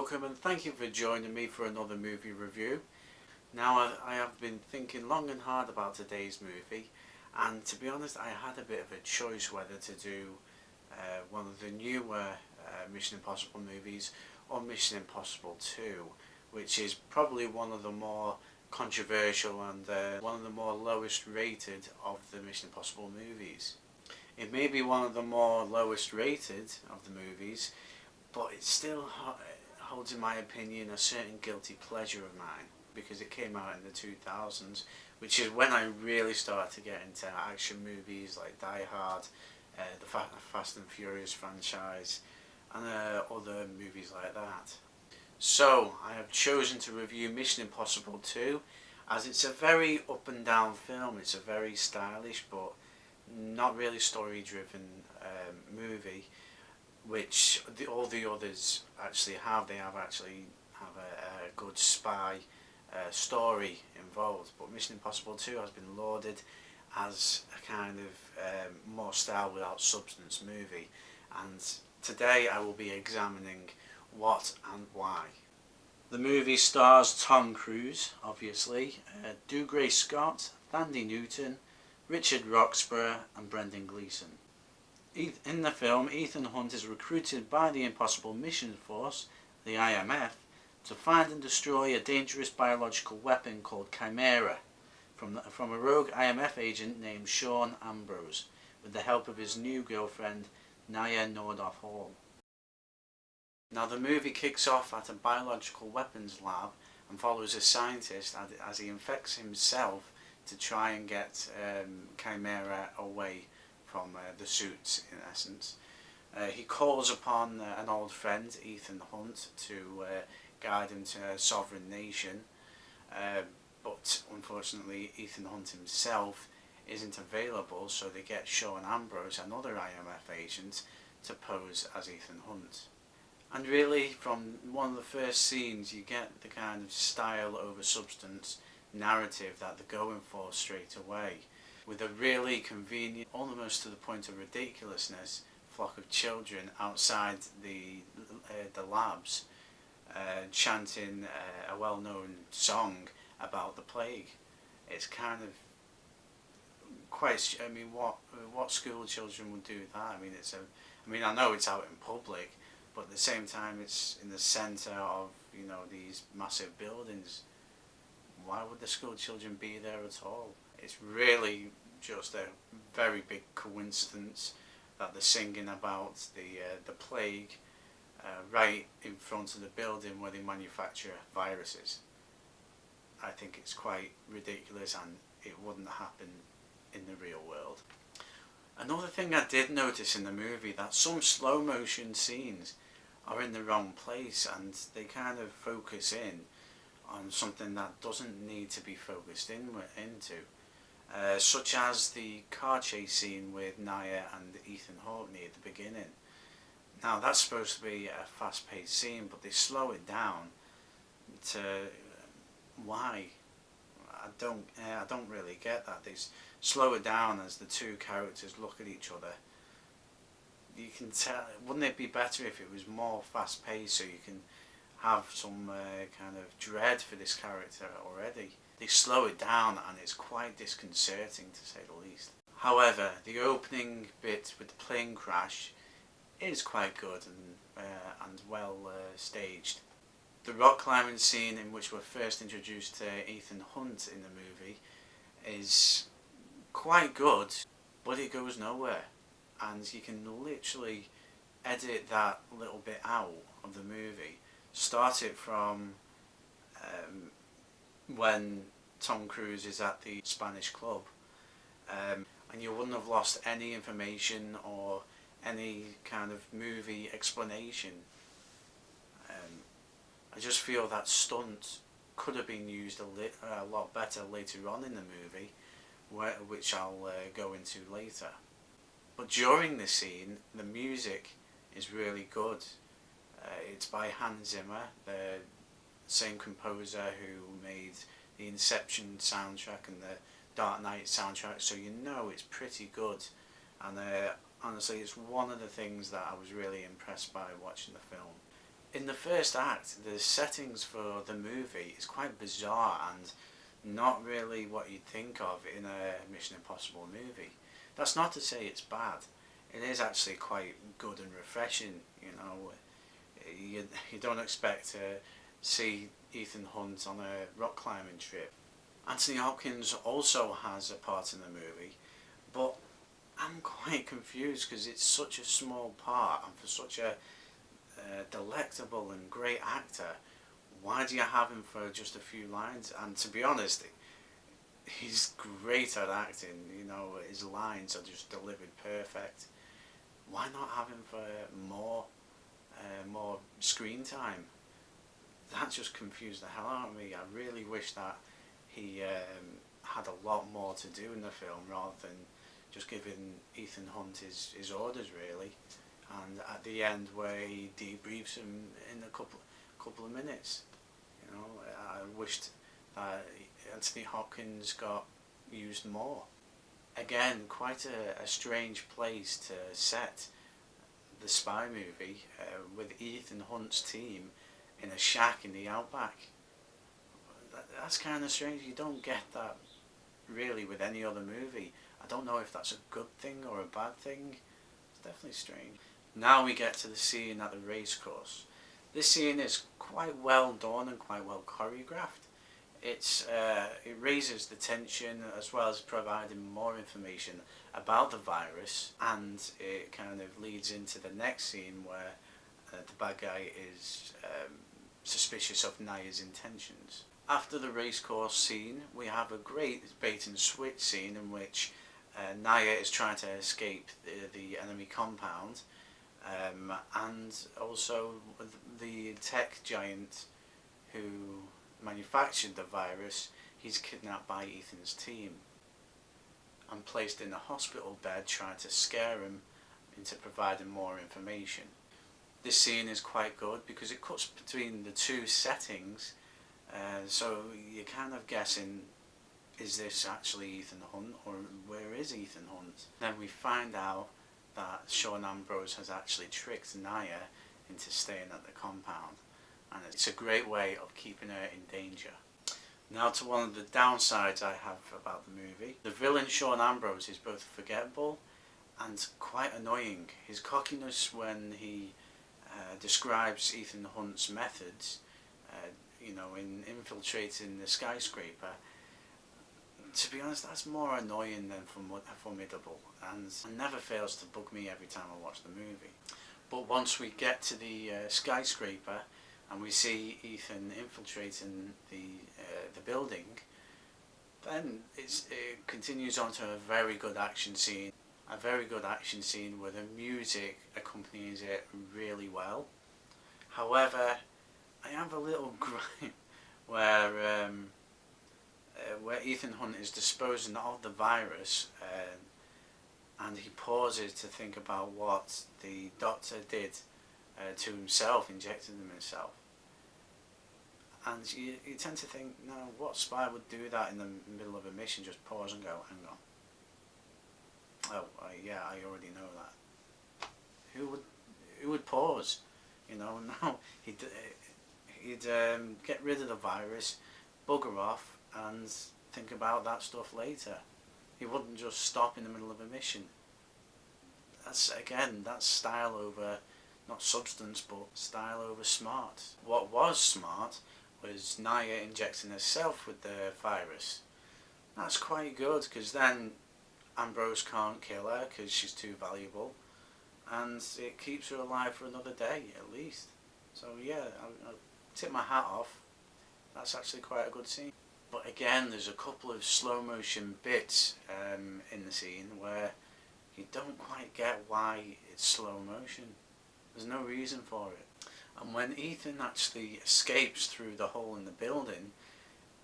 welcome and thank you for joining me for another movie review. Now I have been thinking long and hard about today's movie, and to be honest I had a bit of a choice whether to do one of the newer Mission Impossible movies or Mission Impossible 2, which is probably one of the more controversial and one of the more lowest rated of the Mission Impossible movies. It may be one of the more lowest rated of the movies, but it still holds, in my opinion, a certain guilty pleasure of mine, because it came out in the 2000s, which is when I really started to get into action movies like Die Hard, the Fast and Furious franchise, and other movies like that. So I have chosen to review Mission Impossible 2, as it's a very up and down film. It's a very stylish but not really story driven movie, which all the others actually have. They actually have a good spy story involved, but Mission Impossible 2 has been lauded as a kind of more style without substance movie, and today I will be examining what and why. The movie stars Tom Cruise, obviously, Dougray Scott, Thandie Newton, Richard Roxburgh and Brendan Gleeson. In the film, Ethan Hunt is recruited by the Impossible Mission Force, the IMF, to find and destroy a dangerous biological weapon called Chimera from a rogue IMF agent named Sean Ambrose, with the help of his new girlfriend, Naya Nordoff Hall. Now the movie kicks off at a biological weapons lab and follows a scientist as he infects himself to try and get Chimera away from the suits, in essence. He calls upon an old friend, Ethan Hunt, to guide him to a sovereign nation, but unfortunately Ethan Hunt himself isn't available, so they get Sean Ambrose, another IMF agent, to pose as Ethan Hunt. And really, from one of the first scenes, you get the kind of style over substance narrative that they're going for straight away, with a really convenient, almost to the point of ridiculousness, flock of children outside the labs chanting a well-known song about the plague. It's kind of quite, I mean, what school children would do that? I mean, I know it's out in public, but at the same time it's in the centre of, you know, these massive buildings. Why would the school children be there at all? It's really just a very big coincidence that they're singing about the plague right in front of the building where they manufacture viruses. I think it's quite ridiculous, and it wouldn't happen in the real world. Another thing I did notice in the movie, that some slow motion scenes are in the wrong place, and they kind of focus in on something that doesn't need to be focused into, such as the car chase scene with Naya and Ethan Hawke at the beginning. Now that's supposed to be a fast-paced scene, but they slow it down to why? I don't really get that. They slow it down as the two characters look at each other. You can tell. Wouldn't it be better if it was more fast-paced, so you can have some kind of dread for this character already? They slow it down and it's quite disconcerting, to say the least. However, the opening bit with the plane crash is quite good and well staged. The rock climbing scene, in which we're first introduced to Ethan Hunt in the movie, is quite good, but it goes nowhere, and you can literally edit that little bit out of the movie. Start it from when Tom Cruise is at the Spanish club, and you wouldn't have lost any information or any kind of movie explanation. I just feel that stunt could have been used a lot better later on in the movie, which I'll go into later. But during the scene, the music is really good. It's by Hans Zimmer, the same composer who made the Inception soundtrack and the Dark Knight soundtrack, so you know it's pretty good. And honestly, it's one of the things that I was really impressed by watching the film. In the first act, the settings for the movie is quite bizarre and not really what you'd think of in a Mission Impossible movie. That's not to say it's bad. It is actually quite good and refreshing, you know. You don't expect to see Ethan Hunt on a rock climbing trip. Anthony Hopkins also has a part in the movie, but I'm quite confused because it's such a small part, and for such a delectable and great actor, why do you have him for just a few lines? And to be honest, he's great at acting, you know, his lines are just delivered perfect. Why not have him for more screen time? That just confused the hell out of me. I really wish that he had a lot more to do in the film rather than just giving Ethan Hunt his orders, really. And at the end, where he debriefs him in a couple of minutes, you know, I wished that Anthony Hopkins got used more. Again, quite a strange place to set the spy movie, with Ethan Hunt's team in a shack in the outback. That's kind of strange. You don't get that really with any other movie. I don't know if that's a good thing or a bad thing. It's definitely strange. Now we get to the scene at the race course. This scene is quite well done and quite well choreographed. It raises the tension as well as providing more information about the virus, and it kind of leads into the next scene where the bad guy is suspicious of Naya's intentions. After the race course scene, we have a great bait and switch scene in which Naya is trying to escape the enemy compound, and also the tech giant who manufactured the virus, he's kidnapped by Ethan's team and placed in a hospital bed, trying to scare him into providing more information. This scene is quite good because it cuts between the two settings, so you're kind of guessing, is this actually Ethan Hunt, or where is Ethan Hunt? Then we find out that Sean Ambrose has actually tricked Naya into staying at the compound, and it's a great way of keeping her in danger. Now to one of the downsides I have about the movie. The villain Sean Ambrose is both forgettable and quite annoying. His cockiness when he describes Ethan Hunt's methods, you know, in infiltrating the skyscraper, to be honest, that's more annoying than formidable, and never fails to bug me every time I watch the movie. But once we get to the skyscraper and we see Ethan infiltrating the building, then it continues on to a very good action scene. A very good action scene where the music accompanies it really well. However, I have a little gripe where Ethan Hunt is disposing of the virus, and he pauses to think about what the doctor did to himself, injecting him himself. And you tend to think, no, what spy would do that in the middle of a mission? Just pause and go, hang on. Oh, yeah, I already know that. Who would pause? You know, no, he'd get rid of the virus, bugger off, and think about that stuff later. He wouldn't just stop in the middle of a mission. That's style over, not substance, but style over smart. What was smart was Naya injecting herself with the virus. That's quite good, because then Ambrose can't kill her because she's too valuable, and it keeps her alive for another day at least. So yeah, I'll tip my hat off. That's actually quite a good scene. But again, there's a couple of slow motion bits in the scene where you don't quite get why it's slow motion. There's no reason for it. And when Ethan actually escapes through the hole in the building,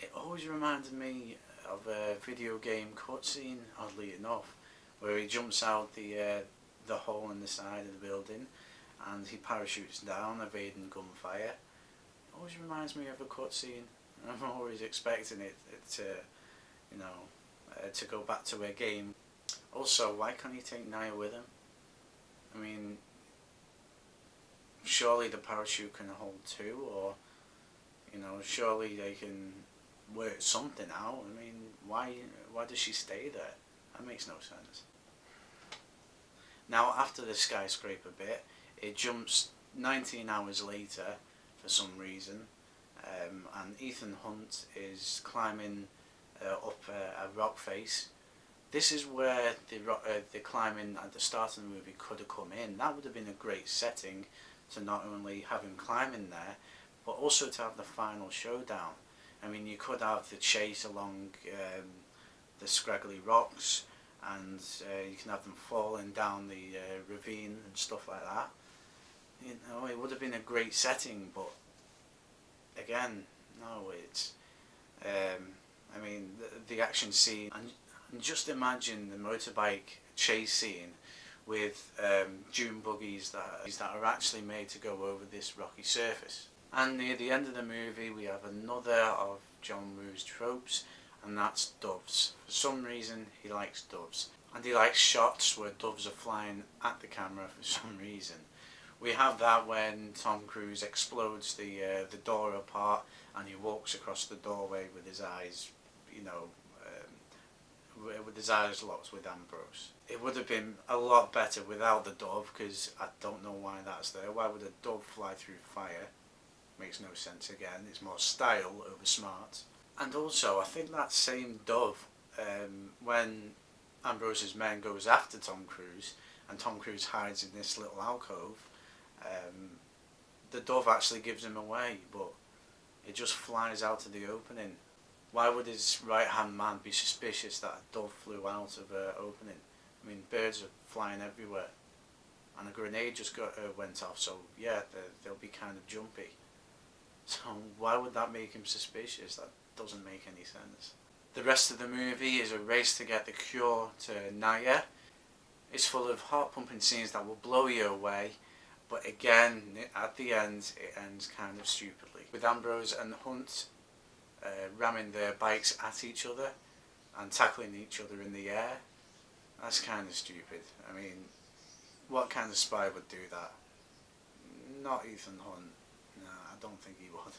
it always reminded me of a video game cutscene, oddly enough, where he jumps out the hole in the side of the building and he parachutes down, evading gunfire. It always reminds me of a cutscene. I'm always expecting it to, you know, to go back to a game. Also, why can't he take Naya with him? I mean, surely the parachute can hold two, or surely they can work something out. I mean, why does she stay there? That makes no sense. Now, after the skyscraper bit, it jumps 19 hours later for some reason, and Ethan Hunt is climbing up a rock face. This is where the climbing at the start of the movie could have come in. That would have been a great setting to not only have him climbing there, but also to have the final showdown. I mean, you could have the chase along the scraggly rocks, and you can have them falling down the ravine and stuff like that. It would have been a great setting, but again, no, it's I mean, the action scene, and just imagine the motorbike chase scene with dune buggies that are actually made to go over this rocky surface. And near the end of the movie, we have another of John Woo's tropes, and that's doves. For some reason, he likes doves, and he likes shots where doves are flying at the camera for some reason. We have that when Tom Cruise explodes the door apart, and he walks across the doorway with his eyes, with his eyes locked with Ambrose. It would have been a lot better without the dove, because I don't know why that's there. Why would a dove fly through fire? Makes no sense again. It's more style over smart. And also, I think that same dove, when Ambrose's men goes after Tom Cruise, and Tom Cruise hides in this little alcove, the dove actually gives him away, but it just flies out of the opening. Why would his right-hand man be suspicious that a dove flew out of an opening? I mean, birds are flying everywhere, and a grenade just went off, so yeah, they'll be kind of jumpy. So why would that make him suspicious? That doesn't make any sense. The rest of the movie is a race to get the cure to Naya. It's full of heart-pumping scenes that will blow you away, but again, at the end, it ends kind of stupidly, with Ambrose and Hunt ramming their bikes at each other and tackling each other in the air. That's kind of stupid. I mean, what kind of spy would do that? Not Ethan Hunt. No, I don't think he would.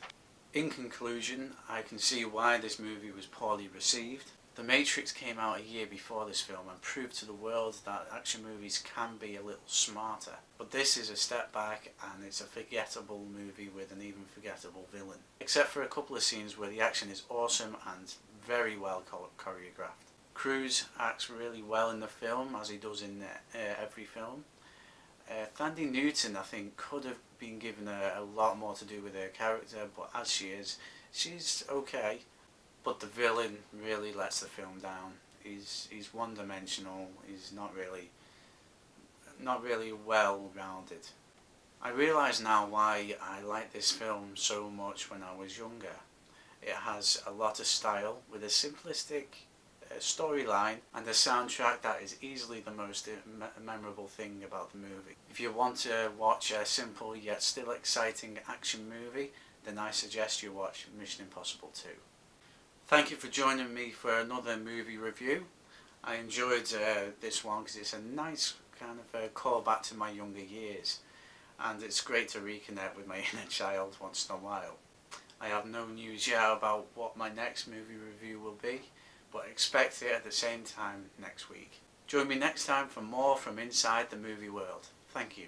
In conclusion, I can see why this movie was poorly received. The Matrix came out a year before this film and proved to the world that action movies can be a little smarter. But this is a step back, and it's a forgettable movie with an even forgettable villain. Except for a couple of scenes where the action is awesome and very well choreographed. Cruise acts really well in the film, as he does in every film. Thandie Newton, I think, could have been given a lot more to do with her character, but as she is, she's okay. But the villain really lets the film down. He's one-dimensional. He's not really well-rounded. I realise now why I liked this film so much when I was younger. It has a lot of style with a simplistic storyline and a soundtrack that is easily the most memorable thing about the movie. If you want to watch a simple yet still exciting action movie, then I suggest you watch Mission Impossible 2. Thank you for joining me for another movie review. I enjoyed this one because it's a nice kind of callback to my younger years, and it's great to reconnect with my inner child once in a while. I have no news yet about what my next movie review will be, but expect it at the same time next week. Join me next time for more from inside the movie world. Thank you.